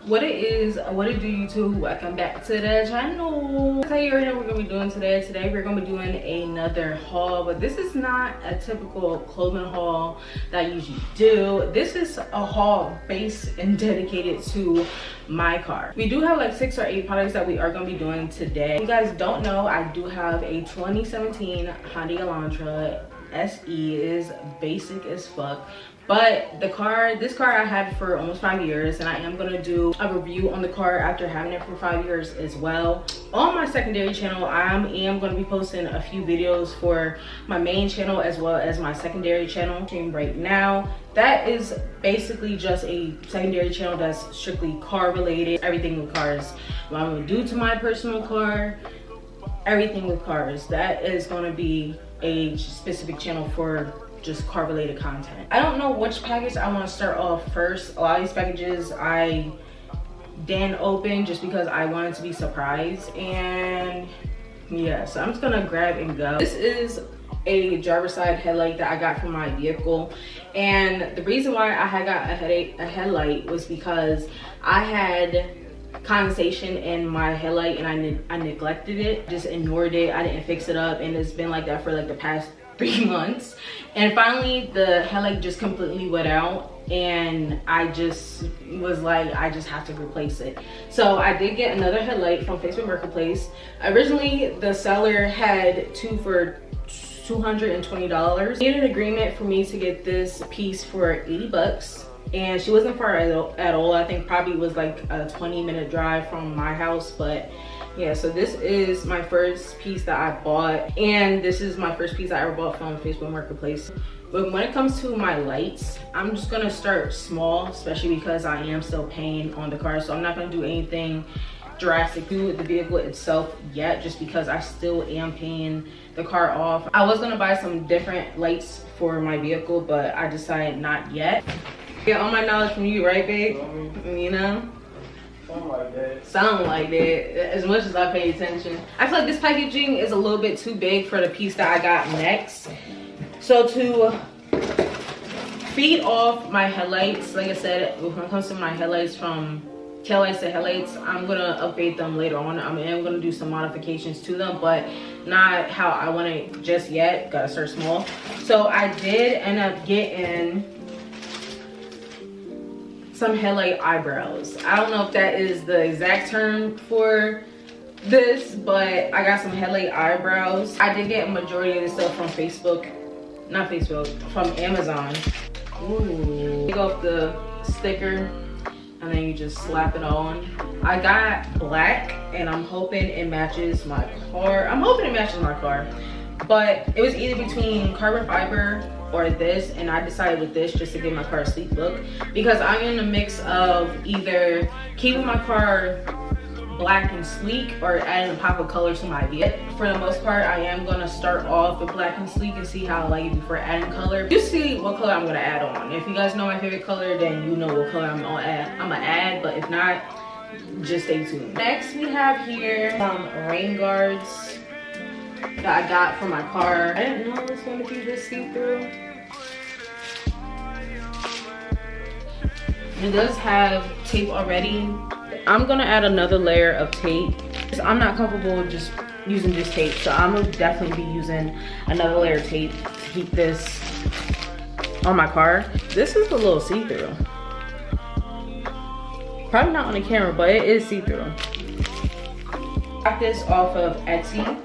What it is, what it do, YouTube? Welcome back to the channel. I'll tell you right now what we're gonna be doing today. Today we're gonna be doing another haul, but this is not a typical clothing haul that I usually do. This is a haul based and dedicated to my car. We do have like 6 or 8 products that we are gonna be doing today. If you guys don't know, I do have a 2017 Honda Elantra SE. It is basic as fuck. But this car I had for almost 5 years, and I am gonna do a review on the car after having it for 5 years as well. On my secondary channel, I am gonna be posting a few videos for my main channel as well as my secondary channel. Right now, that is basically just a secondary channel that's strictly car related, everything with cars. What I'm gonna do to my personal car, everything with cars. That is gonna be a specific channel for just car related content. I don't know which package I want to start off first. A lot of these packages I didn't open just because I wanted to be surprised, and yeah, so I'm just gonna grab and go. This is a driver's side headlight that I got from my vehicle, and the reason why I had got a headlight was because I had condensation in my headlight and I neglected it, just ignored it. I didn't fix it up, and it's been like that for like the past 3 months, and finally the headlight just completely went out, and I just was like, I just have to replace it. So I did get another headlight from Facebook Marketplace. Originally the seller had 2 for $220. She made an agreement for me to get this piece for 80 bucks, and she wasn't far at all. I think probably was like a 20-minute drive from my house. But yeah, so this is my first piece that I bought, and this is my first piece I ever bought from Facebook Marketplace. But when it comes to my lights, I'm just gonna start small, especially because I am still paying on the car. So I'm not gonna do anything drastic to the vehicle itself yet, just because I still am paying the car off. I was gonna buy some different lights for my vehicle, but I decided not yet. Get all my knowledge from you, right, babe? You know? Something like that. Something like that, as much as I pay attention. I feel like this packaging is a little bit too big for the piece that I got next. So to feed off my headlights, like I said, when it comes to my headlights, from taillights to headlights, I'm gonna upgrade them later on. I mean, I'm gonna do some modifications to them, but not how I want it just yet. Gotta start small. So I did end up getting some headlight eyebrows. I don't know if that is the exact term for this, but I got some headlight eyebrows. I did get a majority of this stuff from from Amazon. Ooh. Take off the sticker and then you just slap it on. I got black, and I'm hoping it matches my car. But it was either between carbon fiber or this, and I decided with this just to give my car a sleek look, because I'm in a mix of either keeping my car black and sleek or adding a pop of color to my vehicle. For the most part, I am gonna start off with black and sleek and see how I like it before adding color. You see what color I'm gonna add on. If you guys know my favorite color, then you know what color I'm gonna add, but if not, just stay tuned. Next, we have here some rain guards that I got for my car. I didn't know it was going to be this see-through. It does have tape already. I'm gonna add another layer of tape. I'm not comfortable just using this tape, so I'm gonna definitely be using another layer of tape to keep this on my car. This is a little see-through. Probably not on the camera, but it is see-through. Got this off of Etsy.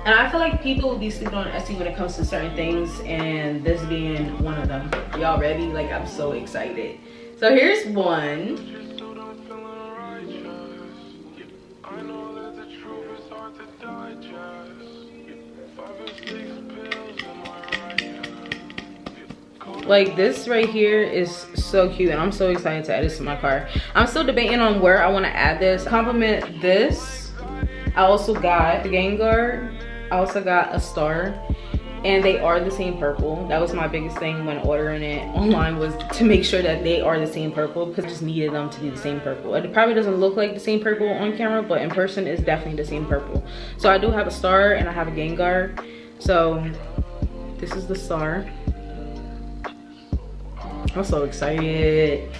And I feel like people will be sleeping on Etsy when it comes to certain things, and this being one of them. Y'all ready? Like, I'm so excited. So here's one. Like, this right here is so cute, and I'm so excited to add this to my car. I'm still debating on where I want to add this. Compliment this, I also got the game guard. I also got a star, and they are the same purple. That was my biggest thing when ordering it online, was to make sure that they are the same purple, because I just needed them to be the same purple. It probably doesn't look like the same purple on camera, but in person it's definitely the same purple. So I do have a star and I have a game guard. So this is the star. I'm so excited.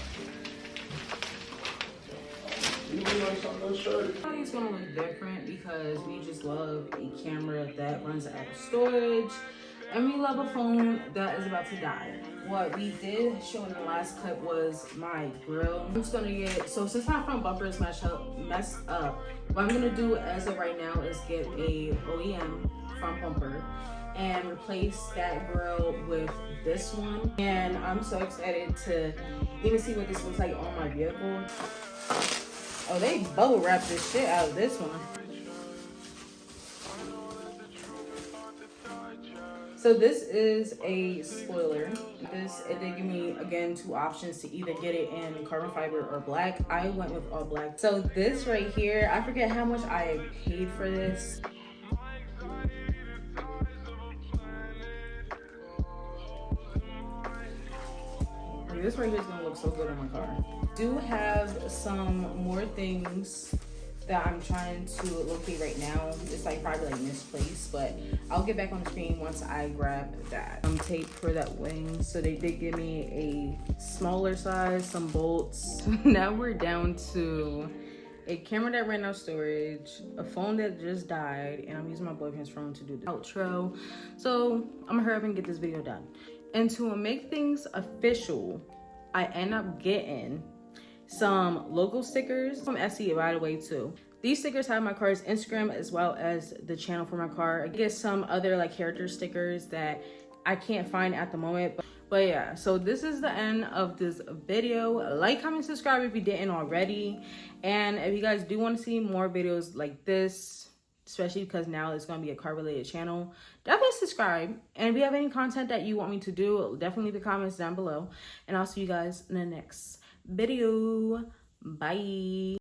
something short. I think it's gonna look different because we just love a camera that runs out of storage, and we love a phone that is about to die. What we did show in the last clip was my grill. I'm just gonna get, so since my front bumper is messed up, what I'm gonna do as of right now is get a OEM front bumper and replace that grill with this one. And I'm so excited to even see what this looks like on my vehicle. Oh, they bubble wrapped the shit out of this one. So this is a spoiler. It did give me, again, 2 options to either get it in carbon fiber or black. I went with all black. So this right here, I forget how much I paid for this. This right here is gonna look so good on my car. Do have some more things that I'm trying to locate right now. It's like probably like misplaced, but I'll get back on the screen once I grab that. Tape for that wing. So they did give me a smaller size, some bolts. Now we're down to a camera that ran out of storage, a phone that just died, and I'm using my boyfriend's phone to do the outro. So I'm gonna hurry up and get this video done. And to make things official, I end up getting some logo stickers from Etsy, by the way, too. These stickers have my car's Instagram as well as the channel for my car. I get some other like character stickers that I can't find at the moment. But yeah, so this is the end of this video. Like, comment, subscribe if you didn't already. And if you guys do want to see more videos like this, especially because now it's going to be a car related channel, definitely subscribe. And if you have any content that you want me to do, definitely leave the comments down below. And I'll see you guys in the next video. Bye.